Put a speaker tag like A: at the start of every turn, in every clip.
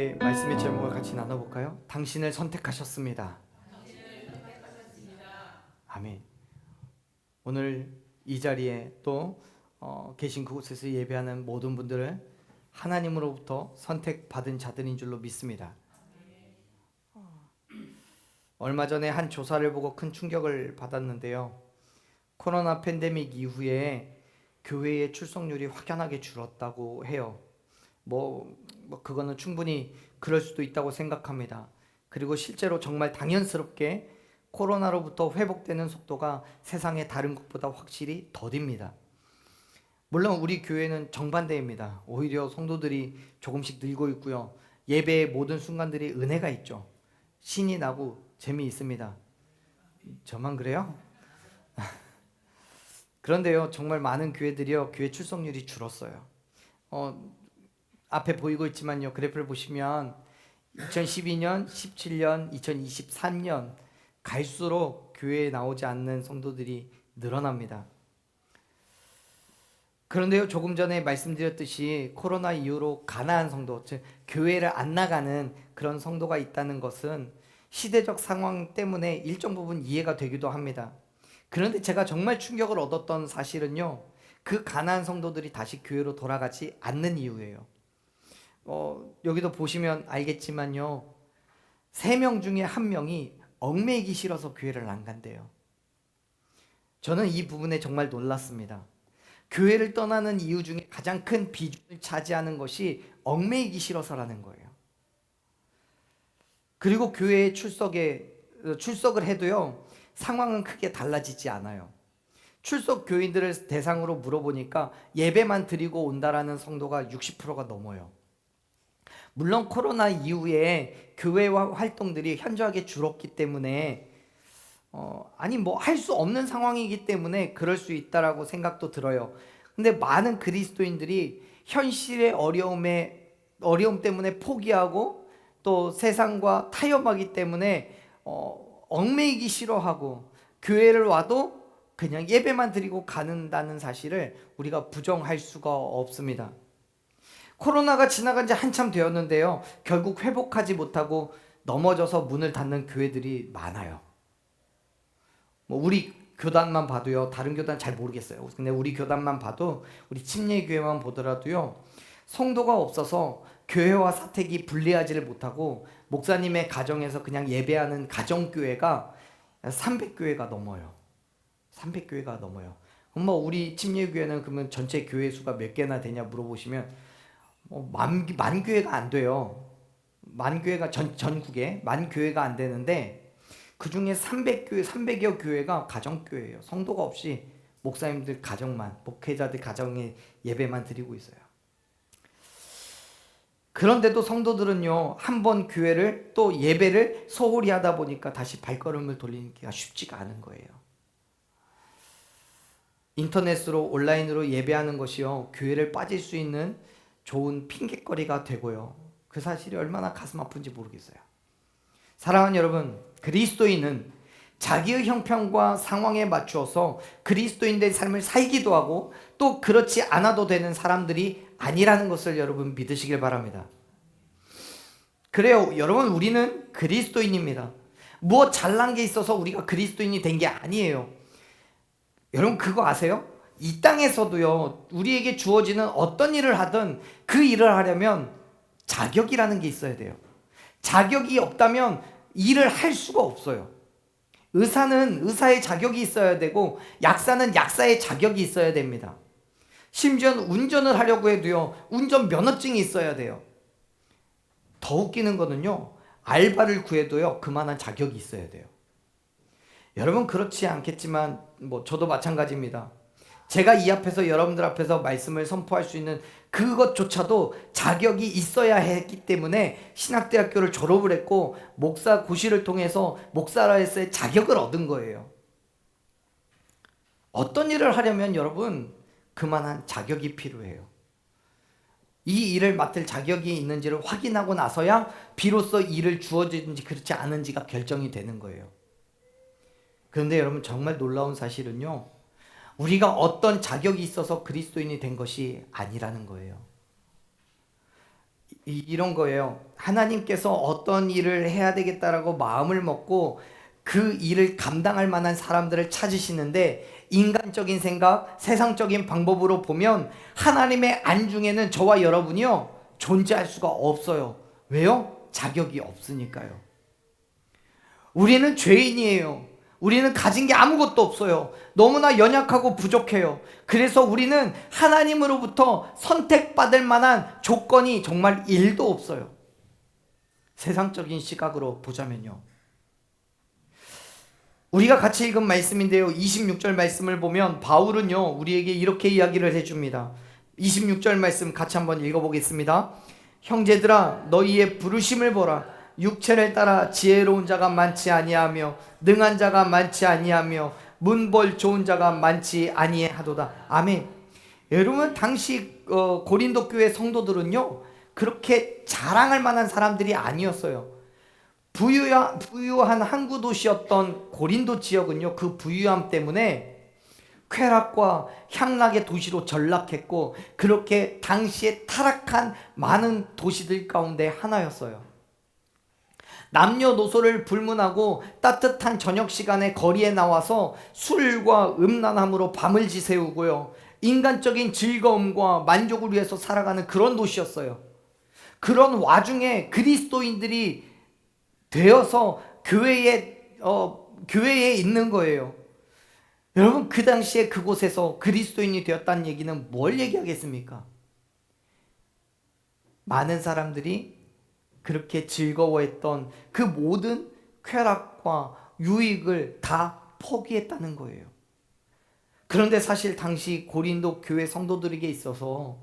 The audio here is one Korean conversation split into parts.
A: 함께 말씀의 제목을 같이 나눠볼까요? 당신을 선택하셨습니다. 아멘. 오늘 이 자리에 또 계신 그곳에서 예배하는 모든 분들은 하나님으로부터 선택받은 자들인 줄로 믿습니다. 얼마 전에 한 조사를 보고 큰 충격을 받았는데요. 코로나 팬데믹 이후에 교회의 출석률이 확연하게 줄었다고 해요. 그거는 충분히 그럴 수도 있다고 생각합니다. 그리고 실제로 정말 당연스럽게 코로나로부터 회복되는 속도가 세상의 다른 곳보다 확실히 더딥니다. 물론 우리 교회는 정반대입니다. 오히려 성도들이 조금씩 늘고 있고요. 예배의 모든 순간들이 은혜가 있죠. 신이 나고 재미있습니다. 저만 그래요? 그런데요, 정말 많은 교회들이요, 교회 출석률이 줄었어요. 앞에 보이고 있지만요, 그래프를 보시면 2012년, 17년, 2023년 갈수록 교회에 나오지 않는 성도들이 늘어납니다. 그런데요, 조금 전에 말씀드렸듯이 코로나 이후로 가난한 성도, 즉 교회를 안 나가는 그런 성도가 있다는 것은 시대적 상황 때문에 일정 부분 이해가 되기도 합니다. 그런데 제가 정말 충격을 얻었던 사실은요, 그 가난한 성도들이 다시 교회로 돌아가지 않는 이유예요. 여기도 보시면 알겠지만요, 3명 중에 1명이 얽매이기 싫어서 교회를 안 간대요. 저는 이 부분에 정말 놀랐습니다. 교회를 떠나는 이유 중에 가장 큰 비중을 차지하는 것이 얽매이기 싫어서라는 거예요. 그리고 교회에 출석을 해도요, 상황은 크게 달라지지 않아요. 출석 교인들을 대상으로 물어보니까 예배만 드리고 온다라는 성도가 60%가 넘어요. 물론 코로나 이후에 교회와 활동들이 현저하게 줄었기 때문에 할 수 없는 상황이기 때문에 그럴 수 있다라고 생각도 들어요. 근데 많은 그리스도인들이 현실의 어려움 때문에 포기하고 또 세상과 타협하기 때문에 얽매이기 싫어하고 교회를 와도 그냥 예배만 드리고 가는다는 사실을 우리가 부정할 수가 없습니다. 코로나가 지나간 지 한참 되었는데요, 결국 회복하지 못하고 넘어져서 문을 닫는 교회들이 많아요. 우리 교단만 봐도요, 다른 교단 잘 모르겠어요. 근데 우리 교단만 봐도, 우리 침례교회만 보더라도요, 성도가 없어서 교회와 사택이 분리하지를 못하고 목사님의 가정에서 그냥 예배하는 가정교회가 300교회가 넘어요. 300교회가 넘어요. 그럼 우리 침례교회는 그러면 전체 교회 수가 몇 개나 되냐 물어보시면 만 교회가 안 돼요. 만 교회가 전국에 만 교회가 안 되는데, 그 중에 300여 교회가 가정교회예요. 성도가 없이 목사님들 가정만, 목회자들 가정에 예배만 드리고 있어요. 그런데도 성도들은요, 한번 교회를 또 예배를 소홀히 하다 보니까 다시 발걸음을 돌리기가 쉽지가 않은 거예요. 인터넷으로, 온라인으로 예배하는 것이요, 교회를 빠질 수 있는 좋은 핑곗거리가 되고요. 그 사실이 얼마나 가슴 아픈지 모르겠어요. 사랑하는 여러분, 그리스도인은 자기의 형편과 상황에 맞추어서 그리스도인의 삶을 살기도 하고 또 그렇지 않아도 되는 사람들이 아니라는 것을 여러분 믿으시길 바랍니다. 그래요, 여러분, 우리는 그리스도인입니다. 무엇 잘난 게 있어서 우리가 그리스도인이 된 게 아니에요. 여러분, 그거 아세요? 이 땅에서도요, 우리에게 주어지는 어떤 일을 하든 그 일을 하려면 자격이라는 게 있어야 돼요. 자격이 없다면 일을 할 수가 없어요. 의사는 의사의 자격이 있어야 되고 약사는 약사의 자격이 있어야 됩니다. 심지어는 운전을 하려고 해도요, 운전 면허증이 있어야 돼요. 더 웃기는 거는요, 알바를 구해도요, 그만한 자격이 있어야 돼요. 여러분, 그렇지 않겠지만 저도 마찬가지입니다. 제가 이 앞에서, 여러분들 앞에서 말씀을 선포할 수 있는 그것조차도 자격이 있어야 했기 때문에 신학대학교를 졸업을 했고 목사 고시를 통해서 목사로서의 자격을 얻은 거예요. 어떤 일을 하려면 여러분, 그만한 자격이 필요해요. 이 일을 맡을 자격이 있는지를 확인하고 나서야 비로소 일을 주어지는지 그렇지 않은지가 결정이 되는 거예요. 그런데 여러분, 정말 놀라운 사실은요, 우리가 어떤 자격이 있어서 그리스도인이 된 것이 아니라는 거예요. 이런 거예요. 하나님께서 어떤 일을 해야 되겠다라고 마음을 먹고 그 일을 감당할 만한 사람들을 찾으시는데, 인간적인 생각, 세상적인 방법으로 보면 하나님의 안중에는 저와 여러분이요 존재할 수가 없어요. 왜요? 자격이 없으니까요. 우리는 죄인이에요. 우리는 가진 게 아무것도 없어요. 너무나 연약하고 부족해요. 그래서 우리는 하나님으로부터 선택받을 만한 조건이 정말 1도 없어요. 세상적인 시각으로 보자면요. 우리가 같이 읽은 말씀인데요, 26절 말씀을 보면 바울은요 우리에게 이렇게 이야기를 해줍니다. 26절 말씀 같이 한번 읽어보겠습니다. 형제들아, 너희의 부르심을 보라. 육체를 따라 지혜로운 자가 많지 아니하며 능한 자가 많지 아니하며 문벌 좋은 자가 많지 아니하도다. 아멘. 여러분, 당시 고린도 교회 성도들은요 그렇게 자랑할 만한 사람들이 아니었어요. 부유한 항구 도시였던 고린도 지역은요 그 부유함 때문에 쾌락과 향락의 도시로 전락했고, 그렇게 당시에 타락한 많은 도시들 가운데 하나였어요. 남녀노소를 불문하고 따뜻한 저녁 시간에 거리에 나와서 술과 음란함으로 밤을 지새우고요, 인간적인 즐거움과 만족을 위해서 살아가는 그런 도시였어요. 그런 와중에 그리스도인들이 되어서 교회에 있는 거예요. 여러분, 그 당시에 그곳에서 그리스도인이 되었다는 얘기는 뭘 얘기하겠습니까? 많은 사람들이 그렇게 즐거워했던 그 모든 쾌락과 유익을 다 포기했다는 거예요. 그런데 사실 당시 고린도 교회 성도들에게 있어서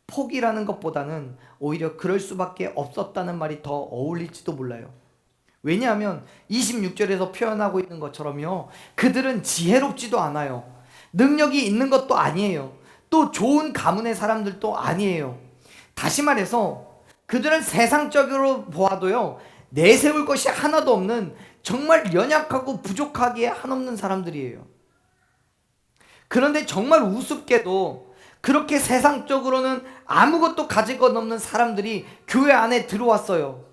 A: 포기라는 것보다는 오히려 그럴 수밖에 없었다는 말이 더 어울릴지도 몰라요. 왜냐하면 26절에서 표현하고 있는 것처럼요, 그들은 지혜롭지도 않아요. 능력이 있는 것도 아니에요. 또 좋은 가문의 사람들도 아니에요. 다시 말해서 그들은 세상적으로 보아도요 내세울 것이 하나도 없는 정말 연약하고 부족하기에 한없는 사람들이에요. 그런데 정말 우습게도 그렇게 세상적으로는 아무것도 가진 것 없는 사람들이 교회 안에 들어왔어요.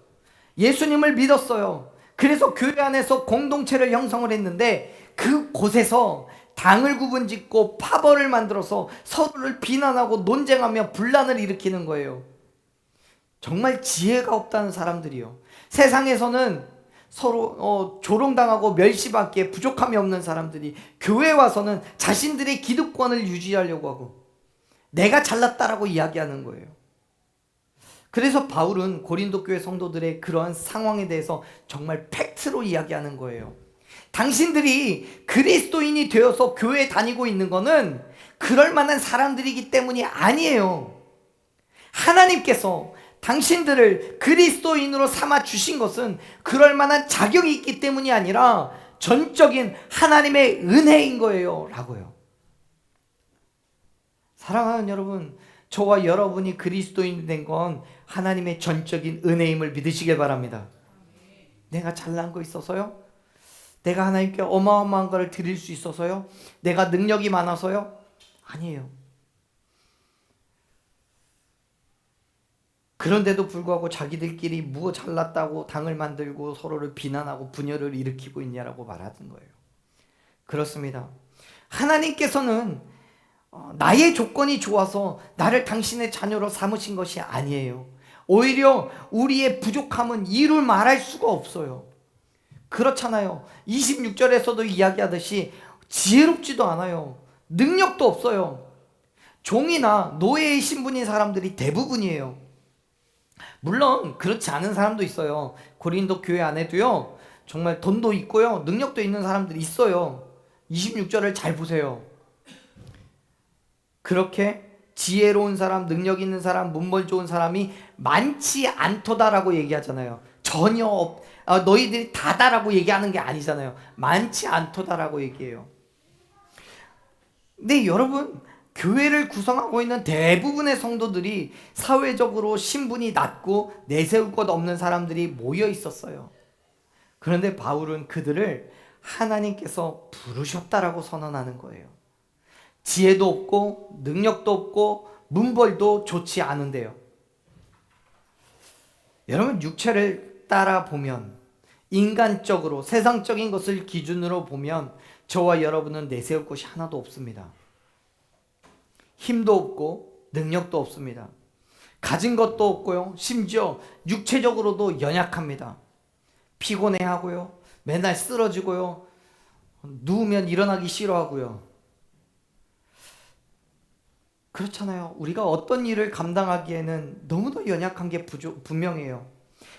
A: 예수님을 믿었어요. 그래서 교회 안에서 공동체를 형성을 했는데, 그곳에서 당을 구분짓고 파벌을 만들어서 서로를 비난하고 논쟁하며 분란을 일으키는 거예요. 정말 지혜가 없다는 사람들이요. 세상에서는 서로 조롱당하고 멸시받기에 부족함이 없는 사람들이 교회에 와서는 자신들의 기득권을 유지하려고 하고 내가 잘났다라고 이야기하는 거예요. 그래서 바울은 고린도 교회 성도들의 그러한 상황에 대해서 정말 팩트로 이야기하는 거예요. 당신들이 그리스도인이 되어서 교회에 다니고 있는 거는 그럴 만한 사람들이기 때문이 아니에요. 하나님께서 당신들을 그리스도인으로 삼아 주신 것은 그럴 만한 자격이 있기 때문이 아니라 전적인 하나님의 은혜인 거예요 라고요. 사랑하는 여러분, 저와 여러분이 그리스도인이 된 건 하나님의 전적인 은혜임을 믿으시길 바랍니다. 내가 잘난 거 있어서요? 내가 하나님께 어마어마한 것을 드릴 수 있어서요? 내가 능력이 많아서요? 아니에요. 그런데도 불구하고 자기들끼리 뭐 잘났다고 당을 만들고 서로를 비난하고 분열을 일으키고 있냐라고 말하는 거예요. 그렇습니다. 하나님께서는 나의 조건이 좋아서 나를 당신의 자녀로 삼으신 것이 아니에요. 오히려 우리의 부족함은 이루 말할 수가 없어요. 그렇잖아요. 26절에서도 이야기하듯이 지혜롭지도 않아요. 능력도 없어요. 종이나 노예의 신분인 사람들이 대부분이에요. 물론 그렇지 않은 사람도 있어요. 고린도 교회 안에도요 정말 돈도 있고요 능력도 있는 사람들이 있어요. 26절을 잘 보세요. 그렇게 지혜로운 사람, 능력 있는 사람, 문벌 좋은 사람이 많지 않도다라고 얘기하잖아요. 전혀 너희들이 다다라고 얘기하는 게 아니잖아요. 많지 않도다라고 얘기해요. 근데 여러분, 교회를 구성하고 있는 대부분의 성도들이 사회적으로 신분이 낮고 내세울 것 없는 사람들이 모여 있었어요. 그런데 바울은 그들을 하나님께서 부르셨다라고 선언하는 거예요. 지혜도 없고 능력도 없고 문벌도 좋지 않은데요. 여러분, 육체를 따라 보면, 인간적으로 세상적인 것을 기준으로 보면 저와 여러분은 내세울 것이 하나도 없습니다. 힘도 없고 능력도 없습니다. 가진 것도 없고요, 심지어 육체적으로도 연약합니다. 피곤해하고요, 맨날 쓰러지고요, 누우면 일어나기 싫어하고요. 그렇잖아요. 우리가 어떤 일을 감당하기에는 너무도 연약한 게 분명해요.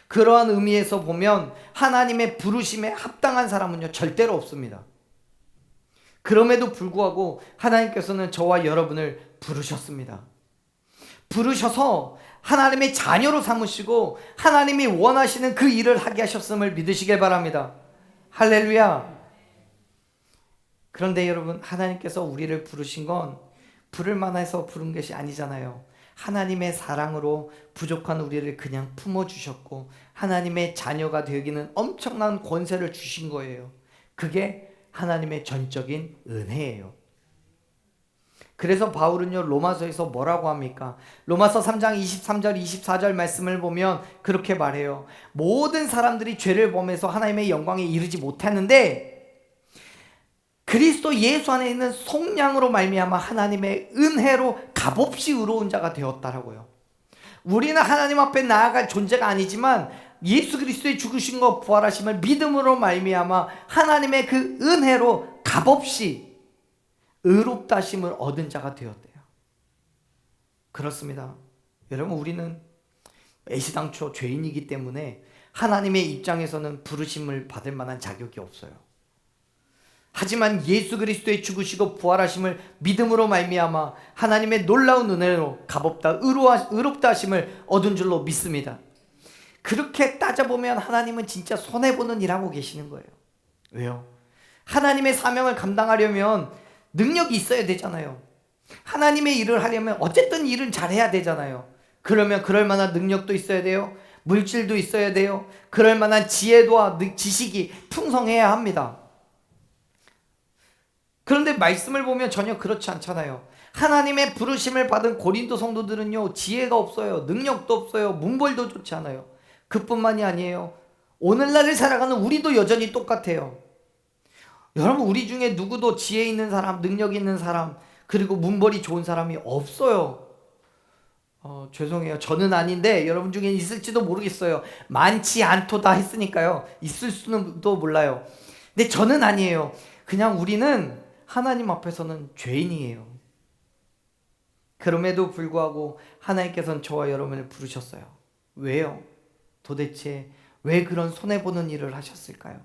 A: 그러한 의미에서 보면 하나님의 부르심에 합당한 사람은요, 절대로 없습니다. 그럼에도 불구하고 하나님께서는 저와 여러분을 부르셨습니다. 부르셔서 하나님의 자녀로 삼으시고 하나님이 원하시는 그 일을 하게 하셨음을 믿으시길 바랍니다. 할렐루야. 그런데 여러분, 하나님께서 우리를 부르신 건 부를 만해서 부른 것이 아니잖아요. 하나님의 사랑으로 부족한 우리를 그냥 품어주셨고 하나님의 자녀가 되기는 엄청난 권세를 주신 거예요. 그게 하나님의 전적인 은혜예요. 그래서 바울은요, 로마서에서 뭐라고 합니까? 로마서 3장 23절 24절 말씀을 보면 그렇게 말해요. 모든 사람들이 죄를 범해서 하나님의 영광에 이르지 못했는데 그리스도 예수 안에 있는 속량으로 말미암아 하나님의 은혜로 값없이 의로운 자가 되었다라고요. 우리는 하나님 앞에 나아갈 존재가 아니지만 예수 그리스도의 죽으신 것 부활하심을 믿음으로 말미암아 하나님의 그 은혜로 값없이 의롭다 하심을 얻은 자가 되었대요. 그렇습니다. 여러분, 우리는 애시당초 죄인이기 때문에 하나님의 입장에서는 부르심을 받을 만한 자격이 없어요. 하지만 예수 그리스도의 죽으시고 부활하심을 믿음으로 말미암아 하나님의 놀라운 은혜로 값없다 의롭다 하심을 얻은 줄로 믿습니다. 그렇게 따져보면 하나님은 진짜 손해보는 일하고 계시는 거예요. 왜요? 하나님의 사명을 감당하려면 능력이 있어야 되잖아요. 하나님의 일을 하려면 어쨌든 일은 잘해야 되잖아요. 그러면 그럴 만한 능력도 있어야 돼요. 물질도 있어야 돼요. 그럴 만한 지혜도와 지식이 풍성해야 합니다. 그런데 말씀을 보면 전혀 그렇지 않잖아요. 하나님의 부르심을 받은 고린도 성도들은요, 지혜가 없어요. 능력도 없어요. 문벌도 좋지 않아요. 그뿐만이 아니에요. 오늘날을 살아가는 우리도 여전히 똑같아요. 여러분, 우리 중에 누구도 지혜 있는 사람, 능력 있는 사람, 그리고 문벌이 좋은 사람이 없어요. 죄송해요. 저는 아닌데 여러분 중에 있을지도 모르겠어요. 많지 않도다 했으니까요. 있을 수는 또 몰라요. 근데 저는 아니에요. 그냥 우리는 하나님 앞에서는 죄인이에요. 그럼에도 불구하고 하나님께서는 저와 여러분을 부르셨어요. 왜요? 도대체 왜 그런 손해보는 일을 하셨을까요?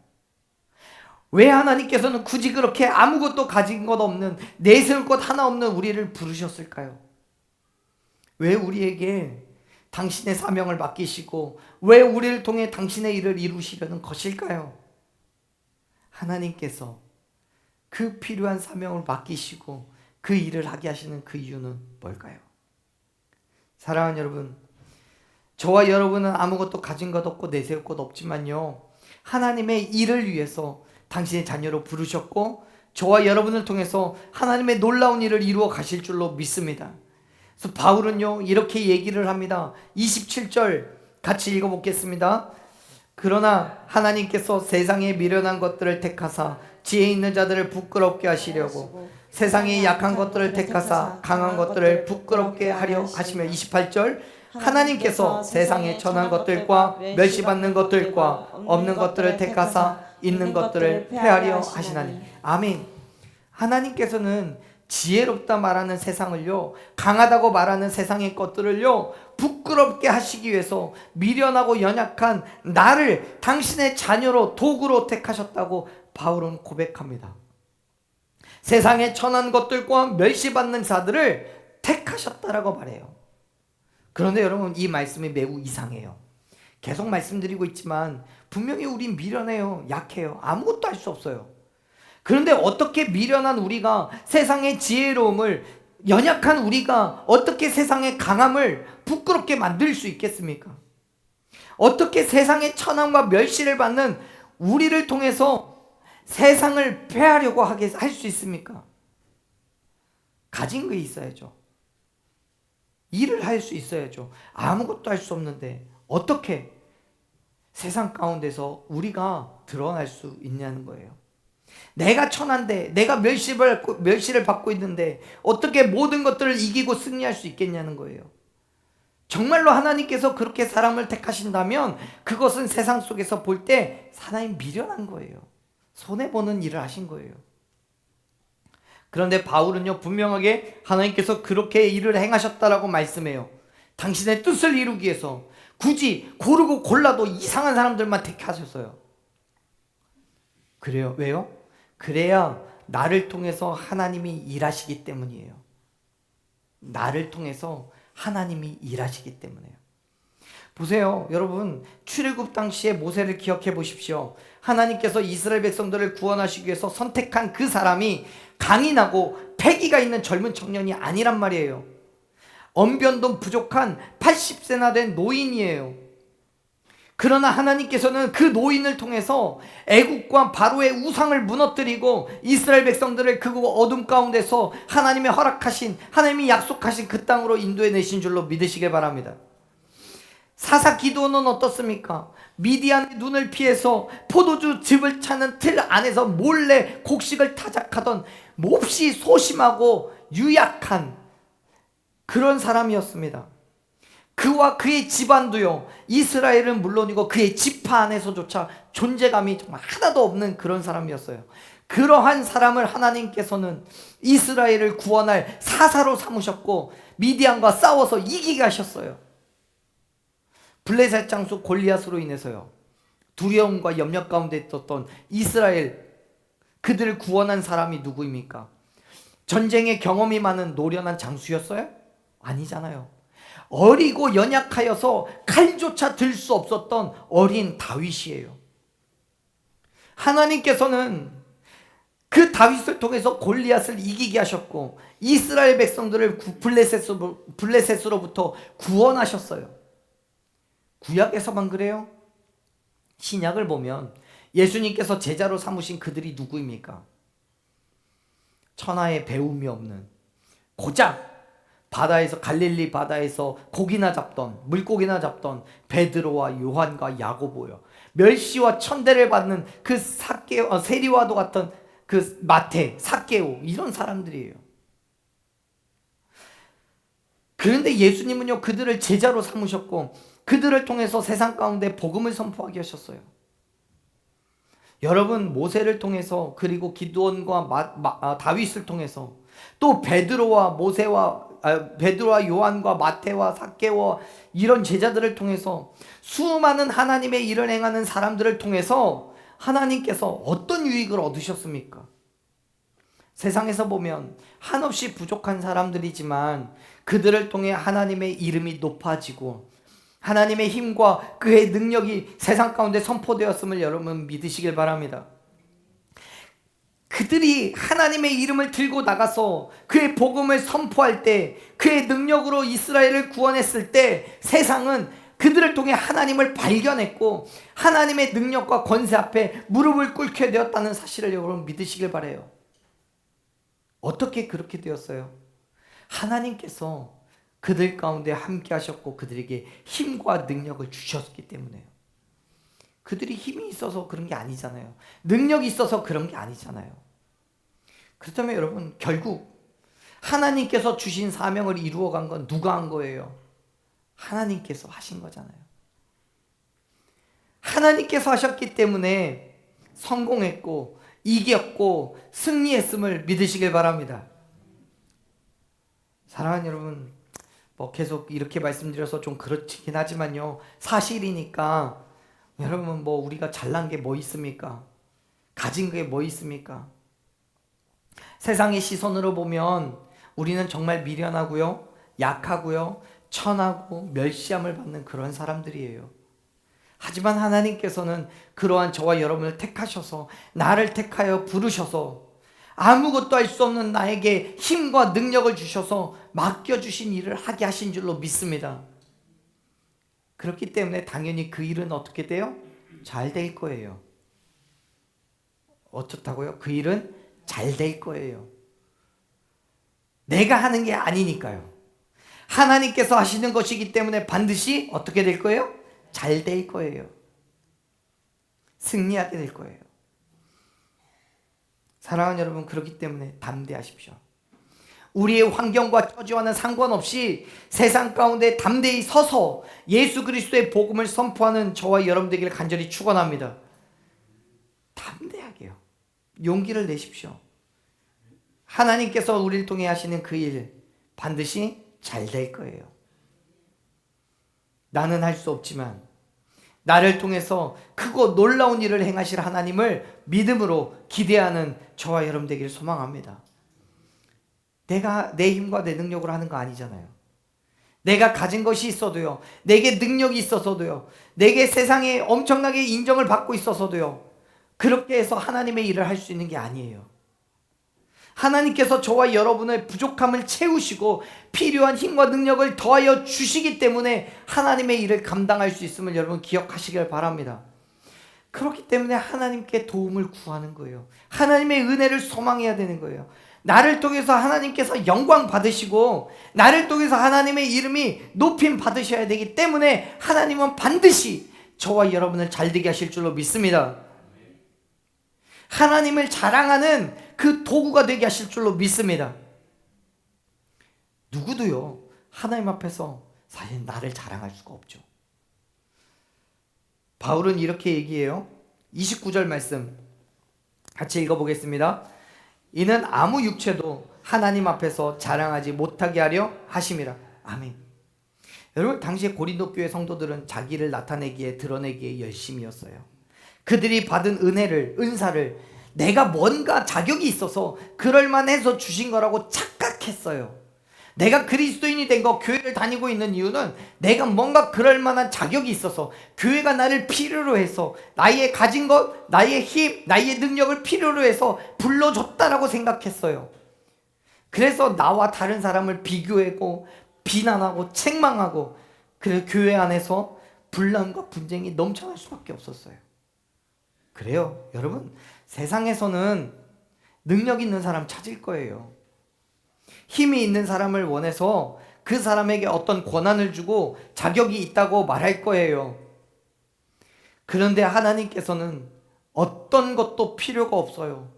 A: 왜 하나님께서는 굳이 그렇게 아무것도 가진 것 없는, 내세울 것 하나 없는 우리를 부르셨을까요? 왜 우리에게 당신의 사명을 맡기시고 왜 우리를 통해 당신의 일을 이루시려는 것일까요? 하나님께서 그 필요한 사명을 맡기시고 그 일을 하게 하시는 그 이유는 뭘까요? 사랑하는 여러분, 저와 여러분은 아무것도 가진 것 없고 내세울 것 없지만요, 하나님의 일을 위해서 당신의 자녀로 부르셨고 저와 여러분을 통해서 하나님의 놀라운 일을 이루어 가실 줄로 믿습니다. 그래서 바울은요, 이렇게 얘기를 합니다. 27절 같이 읽어보겠습니다. 그러나 하나님께서 세상에 미련한 것들을 택하사 지혜 있는 자들을 부끄럽게 하시려고 세상에 약한 것들을 택하사 강한 것들을 부끄럽게 하려 하시며, 28절 하나님께서 세상에 천한 것들과 멸시받는 것들과 없는 것들을 택하사 있는 것들을 폐하려 하시나니. 아멘. 하나님께서는 지혜롭다 말하는 세상을요, 강하다고 말하는 세상의 것들을요 부끄럽게 하시기 위해서 미련하고 연약한 나를 당신의 자녀로 도구로 택하셨다고 바울은 고백합니다. 세상의 천한 것들과 멸시받는 자들을 택하셨다라고 말해요. 그런데 여러분, 이 말씀이 매우 이상해요. 계속 말씀드리고 있지만 분명히 우린 미련해요. 약해요. 아무것도 할 수 없어요. 그런데 어떻게 미련한 우리가 세상의 지혜로움을, 연약한 우리가 어떻게 세상의 강함을 부끄럽게 만들 수 있겠습니까? 어떻게 세상의 천함과 멸시를 받는 우리를 통해서 세상을 패하려고 할 수 있습니까? 가진 게 있어야죠. 일을 할 수 있어야죠. 아무것도 할 수 없는데 어떻게 세상 가운데서 우리가 드러날 수 있냐는 거예요. 내가 천한데, 내가 멸시를 받고 있는데 어떻게 모든 것들을 이기고 승리할 수 있겠냐는 거예요. 정말로 하나님께서 그렇게 사람을 택하신다면 그것은 세상 속에서 볼 때 하나님 미련한 거예요. 손해보는 일을 하신 거예요. 그런데 바울은요, 분명하게 하나님께서 그렇게 일을 행하셨다라고 말씀해요. 당신의 뜻을 이루기 위해서 굳이 고르고 골라도 이상한 사람들만 택하셨어요. 그래요. 왜요? 그래야 나를 통해서 하나님이 일하시기 때문이에요. 나를 통해서 하나님이 일하시기 때문에요. 보세요, 여러분, 출애굽 당시에 모세를 기억해 보십시오. 하나님께서 이스라엘 백성들을 구원하시기 위해서 선택한 그 사람이 강인하고 패기가 있는 젊은 청년이 아니란 말이에요. 언변도 부족한 80세나 된 노인이에요. 그러나 하나님께서는 그 노인을 통해서 애국과 바로의 우상을 무너뜨리고 이스라엘 백성들을 그 어둠 가운데서 하나님이 허락하신, 하나님이 약속하신 그 땅으로 인도해 내신 줄로 믿으시길 바랍니다. 사사 기드온은 어떻습니까? 미디안의 눈을 피해서 포도주 즙을 차는 틀 안에서 몰래 곡식을 타작하던 몹시 소심하고 유약한 그런 사람이었습니다. 그와 그의 집안도요, 이스라엘은 물론이고 그의 지파 안에서조차 존재감이 정말 하나도 없는 그런 사람이었어요. 그러한 사람을 하나님께서는 이스라엘을 구원할 사사로 삼으셨고 미디안과 싸워서 이기게 하셨어요. 블레셋 장수 골리앗으로 인해서요, 두려움과 염려 가운데 있었던 이스라엘, 그들을 구원한 사람이 누구입니까? 전쟁의 경험이 많은 노련한 장수였어요? 아니잖아요. 어리고 연약하여서 칼조차 들 수 없었던 어린 다윗이에요. 하나님께서는 그 다윗을 통해서 골리앗을 이기게 하셨고 이스라엘 백성들을 블레셋으로부터 구원하셨어요. 구약에서만 그래요? 신약을 보면 예수님께서 제자로 삼으신 그들이 누구입니까? 천하의 배움이 없는, 고작 바다에서, 갈릴리 바다에서 고기나 잡던, 물고기나 잡던 베드로와 요한과 야고보요. 멸시와 천대를 받는 그 세리와도 같은 그 마태, 삭개오, 이런 사람들이에요. 그런데 예수님은요, 그들을 제자로 삼으셨고 그들을 통해서 세상 가운데 복음을 선포하게 하셨어요. 여러분, 모세를 통해서, 그리고 기드온과 다윗을 통해서, 또 베드로와 요한과 마태와 삭개와 이런 제자들을 통해서 수많은 하나님의 일을 행하는 사람들을 통해서 하나님께서 어떤 유익을 얻으셨습니까? 세상에서 보면 한없이 부족한 사람들이지만 그들을 통해 하나님의 이름이 높아지고 하나님의 힘과 그의 능력이 세상 가운데 선포되었음을 여러분 믿으시길 바랍니다. 그들이 하나님의 이름을 들고 나가서 그의 복음을 선포할 때, 그의 능력으로 이스라엘을 구원했을 때 세상은 그들을 통해 하나님을 발견했고 하나님의 능력과 권세 앞에 무릎을 꿇게 되었다는 사실을 여러분 믿으시길 바라요. 어떻게 그렇게 되었어요? 하나님께서 그들 가운데 함께 하셨고 그들에게 힘과 능력을 주셨기 때문에요. 그들이 힘이 있어서 그런 게 아니잖아요. 능력이 있어서 그런 게 아니잖아요. 그렇다면 여러분, 결국 하나님께서 주신 사명을 이루어간 건 누가 한 거예요? 하나님께서 하신 거잖아요. 하나님께서 하셨기 때문에 성공했고 이겼고 승리했음을 믿으시길 바랍니다. 사랑하는 여러분, 계속 이렇게 말씀드려서 좀 그렇긴 하지만요, 사실이니까 여러분, 우리가 잘난 게 뭐 있습니까? 가진 게 뭐 있습니까? 세상의 시선으로 보면 우리는 정말 미련하고요, 약하고요, 천하고 멸시함을 받는 그런 사람들이에요. 하지만 하나님께서는 그러한 저와 여러분을 택하셔서, 나를 택하여 부르셔서 아무것도 할 수 없는 나에게 힘과 능력을 주셔서 맡겨주신 일을 하게 하신 줄로 믿습니다. 그렇기 때문에 당연히 그 일은 어떻게 돼요? 잘 될 거예요. 어떻다고요? 그 일은 잘 될 거예요. 내가 하는 게 아니니까요. 하나님께서 하시는 것이기 때문에 반드시 어떻게 될 거예요? 잘 될 거예요. 승리하게 될 거예요. 사랑하는 여러분, 그렇기 때문에 담대하십시오. 우리의 환경과 처지와는 상관없이 세상 가운데 담대히 서서 예수 그리스도의 복음을 선포하는 저와 여러분 되기를 간절히 축원합니다. 담대하게요. 용기를 내십시오. 하나님께서 우리를 통해 하시는 그 일 반드시 잘 될 거예요. 나는 할 수 없지만 나를 통해서 크고 놀라운 일을 행하실 하나님을 믿음으로 기대하는 저와 여러분 되기를 소망합니다. 내가 내 힘과 내 능력으로 하는 거 아니잖아요. 내가 가진 것이 있어도요, 내게 능력이 있어서도요, 내게 세상에 엄청나게 인정을 받고 있어서도요, 그렇게 해서 하나님의 일을 할 수 있는 게 아니에요. 하나님께서 저와 여러분의 부족함을 채우시고 필요한 힘과 능력을 더하여 주시기 때문에 하나님의 일을 감당할 수 있음을 여러분 기억하시길 바랍니다. 그렇기 때문에 하나님께 도움을 구하는 거예요. 하나님의 은혜를 소망해야 되는 거예요. 나를 통해서 하나님께서 영광 받으시고 나를 통해서 하나님의 이름이 높임 받으셔야 되기 때문에 하나님은 반드시 저와 여러분을 잘되게 하실 줄로 믿습니다. 하나님을 자랑하는 그 도구가 되게 하실 줄로 믿습니다. 누구도요, 하나님 앞에서 사실 나를 자랑할 수가 없죠. 바울은 이렇게 얘기해요. 29절 말씀 같이 읽어보겠습니다. 이는 아무 육체도 하나님 앞에서 자랑하지 못하게 하려 하심이라. 아멘. 여러분, 당시에 고린도 교회 성도들은 자기를 나타내기에 드러내기에 열심이었어요. 그들이 받은 은혜를, 은사를 내가 뭔가 자격이 있어서 그럴만해서 주신 거라고 착각했어요. 내가 그리스도인이 된 거, 교회를 다니고 있는 이유는 내가 뭔가 그럴만한 자격이 있어서 교회가 나를 필요로 해서 나의 가진 것, 나의 힘, 나의 능력을 필요로 해서 불러줬다라고 생각했어요. 그래서 나와 다른 사람을 비교하고 비난하고 책망하고, 그래서 교회 안에서 분란과 분쟁이 넘쳐날 수밖에 없었어요. 그래요, 여러분, 세상에서는 능력 있는 사람 찾을 거예요. 힘이 있는 사람을 원해서 그 사람에게 어떤 권한을 주고 자격이 있다고 말할 거예요. 그런데 하나님께서는 어떤 것도 필요가 없어요.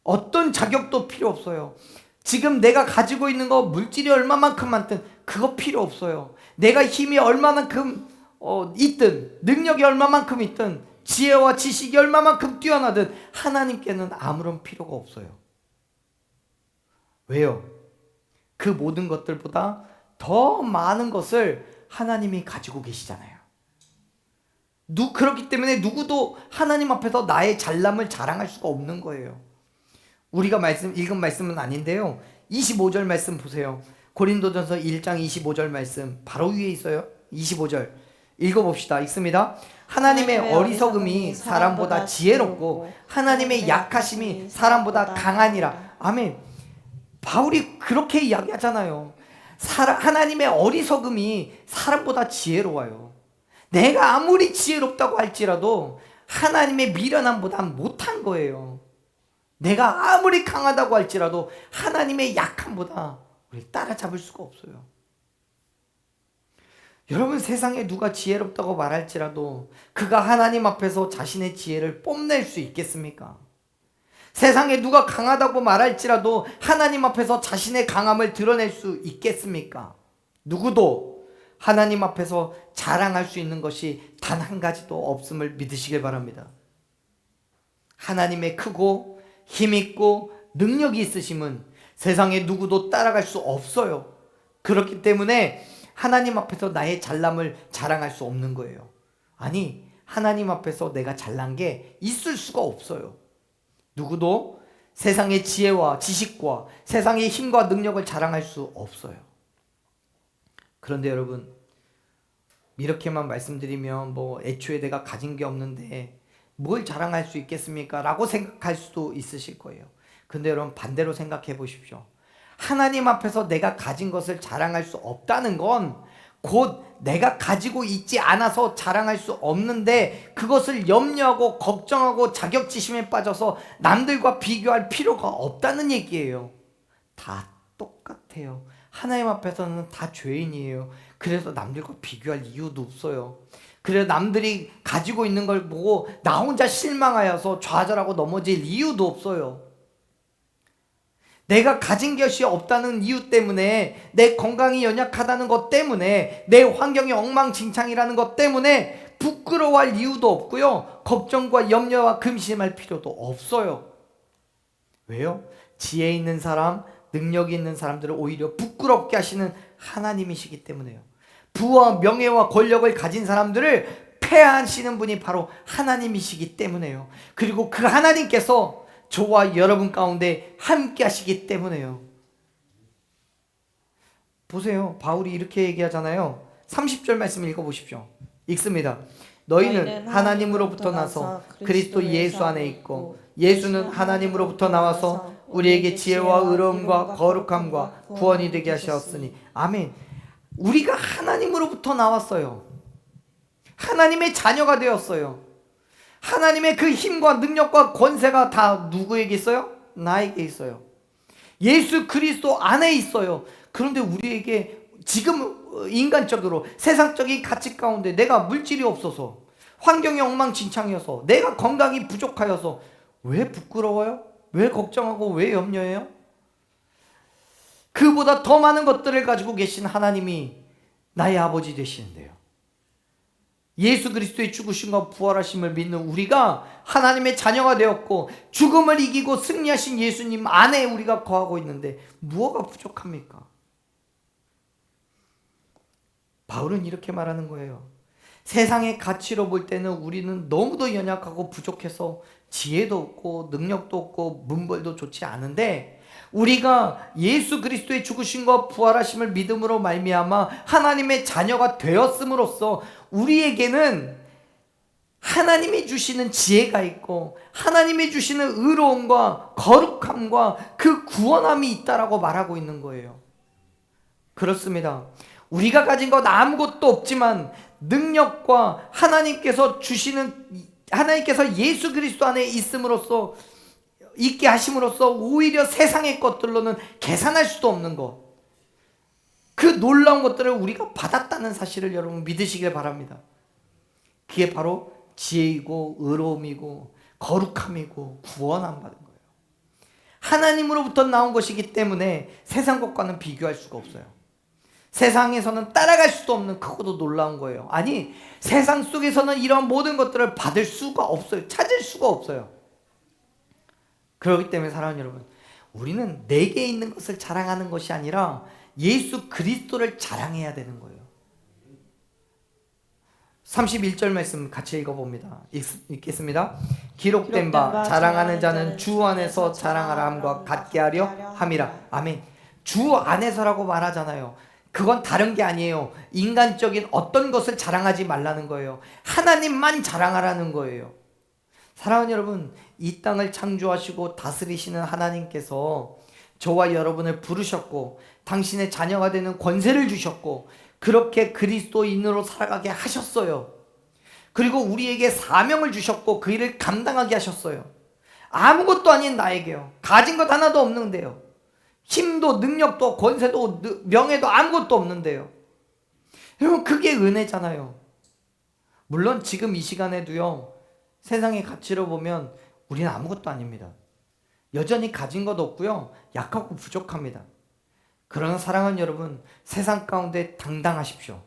A: 어떤 자격도 필요 없어요. 지금 내가 가지고 있는 거, 물질이 얼마만큼 많든 그거 필요 없어요. 내가 힘이 얼마만큼 있든, 능력이 얼마만큼 있든, 지혜와 지식이 얼마만큼 뛰어나든 하나님께는 아무런 필요가 없어요. 왜요? 그 모든 것들보다 더 많은 것을 하나님이 가지고 계시잖아요. 그렇기 때문에 누구도 하나님 앞에서 나의 잘남을 자랑할 수가 없는 거예요. 우리가 읽은 말씀은 아닌데요, 25절 말씀 보세요. 고린도전서 1장 25절 말씀 바로 위에 있어요. 25절 읽어봅시다. 읽습니다. 하나님의 어리석음이 사람보다 지혜롭고 하나님의 약하심이 사람보다 강하니라. 아멘. 바울이 그렇게 이야기하잖아요. 하나님의 어리석음이 사람보다 지혜로워요. 내가 아무리 지혜롭다고 할지라도 하나님의 미련함보다 못한 거예요. 내가 아무리 강하다고 할지라도 하나님의 약함보다 우리 따라잡을 수가 없어요. 여러분, 세상에 누가 지혜롭다고 말할지라도 그가 하나님 앞에서 자신의 지혜를 뽐낼 수 있겠습니까? 세상에 누가 강하다고 말할지라도 하나님 앞에서 자신의 강함을 드러낼 수 있겠습니까? 누구도 하나님 앞에서 자랑할 수 있는 것이 단 한 가지도 없음을 믿으시길 바랍니다. 하나님의 크고 힘있고 능력이 있으심은 세상에 누구도 따라갈 수 없어요. 그렇기 때문에 하나님 앞에서 나의 잘남을 자랑할 수 없는 거예요. 아니, 하나님 앞에서 내가 잘난 게 있을 수가 없어요. 누구도 세상의 지혜와 지식과 세상의 힘과 능력을 자랑할 수 없어요. 그런데 여러분, 이렇게만 말씀드리면 애초에 내가 가진 게 없는데 뭘 자랑할 수 있겠습니까? 라고 생각할 수도 있으실 거예요. 근데 여러분, 반대로 생각해 보십시오. 하나님 앞에서 내가 가진 것을 자랑할 수 없다는 건 곧 내가 가지고 있지 않아서 자랑할 수 없는데 그것을 염려하고 걱정하고 자격지심에 빠져서 남들과 비교할 필요가 없다는 얘기예요. 다 똑같아요. 하나님 앞에서는 다 죄인이에요. 그래서 남들과 비교할 이유도 없어요. 그래서 남들이 가지고 있는 걸 보고 나 혼자 실망하여서 좌절하고 넘어질 이유도 없어요. 내가 가진 것이 없다는 이유 때문에, 내 건강이 연약하다는 것 때문에, 내 환경이 엉망진창이라는 것 때문에 부끄러워할 이유도 없고요, 걱정과 염려와 근심할 필요도 없어요. 왜요? 지혜 있는 사람, 능력이 있는 사람들을 오히려 부끄럽게 하시는 하나님이시기 때문에요. 부와 명예와 권력을 가진 사람들을 폐하시는 분이 바로 하나님이시기 때문에요. 그리고 그 하나님께서 저와 여러분 가운데 함께 하시기 때문에요. 보세요. 바울이 이렇게 얘기하잖아요. 30절 말씀 읽어보십시오. 읽습니다. 너희는 하나님으로부터 나서 그리스도 예수 안에 있고, 예수는 하나님으로부터 나와서 우리에게 지혜와 의로움과 거룩함과 구원이 되게 하셨으니. 아멘. 우리가 하나님으로부터 나왔어요. 하나님의 자녀가 되었어요. 하나님의 그 힘과 능력과 권세가 다 누구에게 있어요? 나에게 있어요. 예수 그리스도 안에 있어요. 그런데 우리에게 지금 인간적으로 세상적인 가치 가운데 내가 물질이 없어서, 환경이 엉망진창이어서, 내가 건강이 부족하여서 왜 부끄러워요? 왜 걱정하고 왜 염려해요? 그보다 더 많은 것들을 가지고 계신 하나님이 나의 아버지 되시는데요. 예수 그리스도의 죽으심과 부활하심을 믿는 우리가 하나님의 자녀가 되었고, 죽음을 이기고 승리하신 예수님 안에 우리가 거하고 있는데 무엇가 부족합니까? 바울은 이렇게 말하는 거예요. 세상의 가치로 볼 때는 우리는 너무도 연약하고 부족해서 지혜도 없고 능력도 없고 문벌도 좋지 않은데, 우리가 예수 그리스도의 죽으심과 부활하심을 믿음으로 말미암아 하나님의 자녀가 되었음으로써 우리에게는 하나님이 주시는 지혜가 있고, 하나님이 주시는 의로움과 거룩함과 그 구원함이 있다라고 말하고 있는 거예요. 그렇습니다. 우리가 가진 것 아무것도 없지만 능력과 하나님께서 예수 그리스도 안에 있게 하심으로써 오히려 세상의 것들로는 계산할 수도 없는 것, 그 놀라운 것들을 우리가 받았다는 사실을 여러분 믿으시길 바랍니다. 그게 바로 지혜이고 의로움이고 거룩함이고 구원함 받은 거예요. 하나님으로부터 나온 것이기 때문에 세상 것과는 비교할 수가 없어요. 세상에서는 따라갈 수도 없는 크고도 놀라운 거예요. 아니, 세상 속에서는 이런 모든 것들을 받을 수가 없어요. 찾을 수가 없어요. 그렇기 때문에 사랑하는 여러분, 우리는 내게 있는 것을 자랑하는 것이 아니라 예수 그리스도를 자랑해야 되는 거예요. 31절 말씀 같이 읽어봅니다. 읽겠습니다. 기록된 바 자랑하는 자는 주 안에서 자랑하라 함과 같게 하려 함이라. 아멘. 주 안에서라고 말하잖아요. 그건 다른 게 아니에요. 인간적인 어떤 것을 자랑하지 말라는 거예요. 하나님만 자랑하라는 거예요. 사랑하는 여러분, 이 땅을 창조하시고 다스리시는 하나님께서 저와 여러분을 부르셨고 당신의 자녀가 되는 권세를 주셨고 그렇게 그리스도인으로 살아가게 하셨어요. 그리고 우리에게 사명을 주셨고 그 일을 감당하게 하셨어요. 아무것도 아닌 나에게요. 가진 것 하나도 없는데요. 힘도 능력도 권세도 명예도 아무것도 없는데요. 여러분, 그게 은혜잖아요. 물론 지금 이 시간에도요, 세상의 가치로 보면 우리는 아무것도 아닙니다. 여전히 가진 것 없고요, 약하고 부족합니다. 그러나 사랑하는 여러분, 세상 가운데 당당하십시오.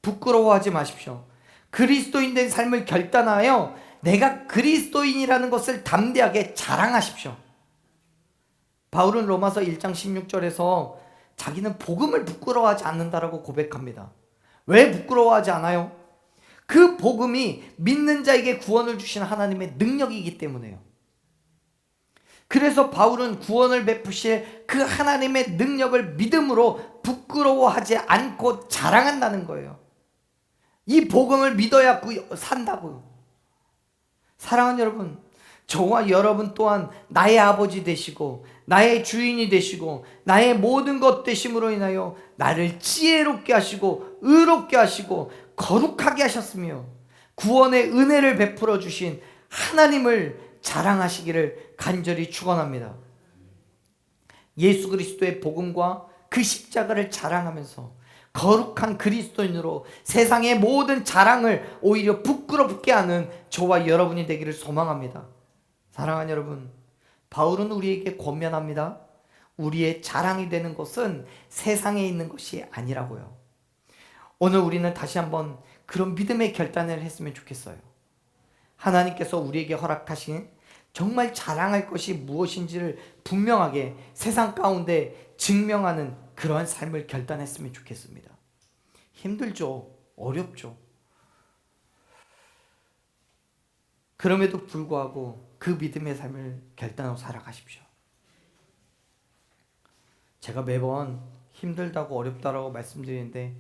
A: 부끄러워하지 마십시오. 그리스도인 된 삶을 결단하여 내가 그리스도인이라는 것을 담대하게 자랑하십시오. 바울은 로마서 1장 16절에서 자기는 복음을 부끄러워하지 않는다라고 고백합니다. 왜 부끄러워하지 않아요? 그 복음이 믿는 자에게 구원을 주신 하나님의 능력이기 때문에요. 그래서 바울은 구원을 베푸실 그 하나님의 능력을 믿음으로 부끄러워하지 않고 자랑한다는 거예요. 이 복음을 믿어야 산다고요. 사랑하는 여러분, 저와 여러분 또한 나의 아버지 되시고 나의 주인이 되시고 나의 모든 것 되심으로 인하여 나를 지혜롭게 하시고 의롭게 하시고 거룩하게 하셨으며 구원의 은혜를 베풀어 주신 하나님을 자랑하시기를 간절히 축원합니다. 예수 그리스도의 복음과 그 십자가를 자랑하면서 거룩한 그리스도인으로 세상의 모든 자랑을 오히려 부끄럽게 하는 저와 여러분이 되기를 소망합니다. 사랑하는 여러분, 바울은 우리에게 권면합니다. 우리의 자랑이 되는 것은 세상에 있는 것이 아니라고요. 오늘 우리는 다시 한번 그런 믿음의 결단을 했으면 좋겠어요. 하나님께서 우리에게 허락하신 정말 자랑할 것이 무엇인지를 분명하게 세상 가운데 증명하는 그러한 삶을 결단했으면 좋겠습니다. 힘들죠. 어렵죠. 그럼에도 불구하고 그 믿음의 삶을 결단하고 살아가십시오. 제가 매번 힘들다고 어렵다라고 말씀드리는데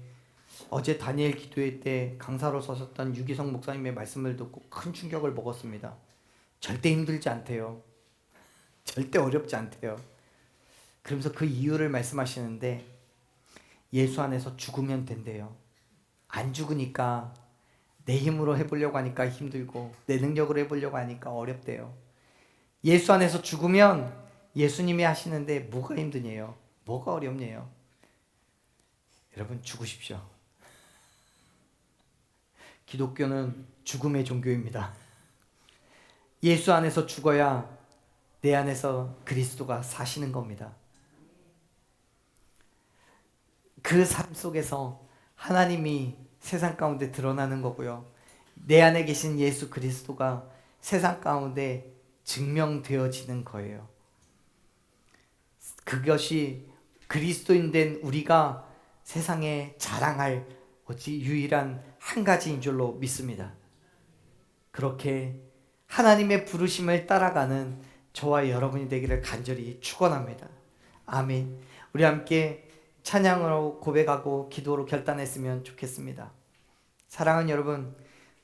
A: 어제 다니엘 기도회 때 강사로 서셨던 유기성 목사님의 말씀을 듣고 큰 충격을 먹었습니다. 절대 힘들지 않대요. 절대 어렵지 않대요. 그러면서 그 이유를 말씀하시는데 예수 안에서 죽으면 된대요. 안 죽으니까 내 힘으로 해보려고 하니까 힘들고 내 능력으로 해보려고 하니까 어렵대요. 예수 안에서 죽으면 예수님이 하시는데 뭐가 힘드냐요? 뭐가 어렵냐요? 여러분 죽으십시오. 기독교는 죽음의 종교입니다. 예수 안에서 죽어야 내 안에서 그리스도가 사시는 겁니다. 그 삶 속에서 하나님이 세상 가운데 드러나는 거고요. 내 안에 계신 예수 그리스도가 세상 가운데 증명되어지는 거예요. 그것이 그리스도인 된 우리가 세상에 자랑할 유일한 한 가지인 줄로 믿습니다. 그렇게 하나님의 부르심을 따라가는 저와 여러분이 되기를 간절히 축원합니다. 아멘. 우리 함께 찬양으로 고백하고 기도로 결단했으면 좋겠습니다. 사랑하는 여러분,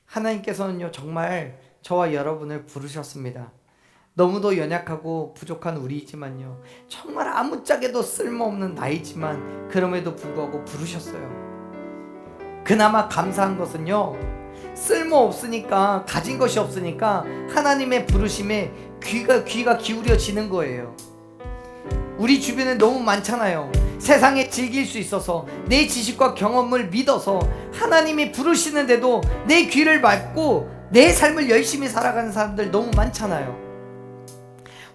A: 하나님께서는요 정말 저와 여러분을 부르셨습니다. 너무도 연약하고 부족한 우리이지만요 정말 아무짝에도 쓸모없는 나이지만 그럼에도 불구하고 부르셨어요. 그나마 감사한 것은요 쓸모없으니까, 가진 것이 없으니까 하나님의 부르심에 귀가 기울여지는 거예요. 우리 주변에 너무 많잖아요. 세상에 즐길 수 있어서 내 지식과 경험을 믿어서 하나님이 부르시는데도 내 귀를 막고 내 삶을 열심히 살아가는 사람들 너무 많잖아요.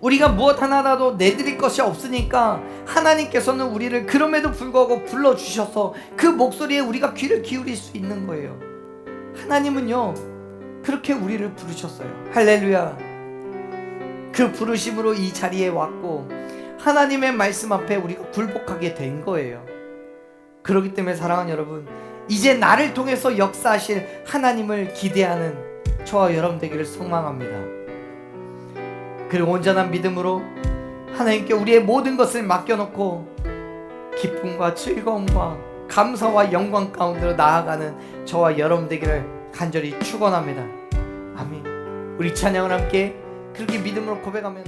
A: 우리가 무엇 하나라도 내드릴 것이 없으니까 하나님께서는 우리를 그럼에도 불구하고 불러주셔서 그 목소리에 우리가 귀를 기울일 수 있는 거예요. 하나님은요 그렇게 우리를 부르셨어요. 할렐루야. 그 부르심으로 이 자리에 왔고 하나님의 말씀 앞에 우리가 굴복하게 된 거예요. 그렇기 때문에 사랑하는 여러분, 이제 나를 통해서 역사하실 하나님을 기대하는 저와 여러분 되기를 소망합니다. 그리고 온전한 믿음으로 하나님께 우리의 모든 것을 맡겨놓고 기쁨과 즐거움과 감사와 영광 가운데로 나아가는 저와 여러분 되기를 간절히 축원합니다. 아멘. 우리 찬양을 함께 그렇게 믿음으로 고백하며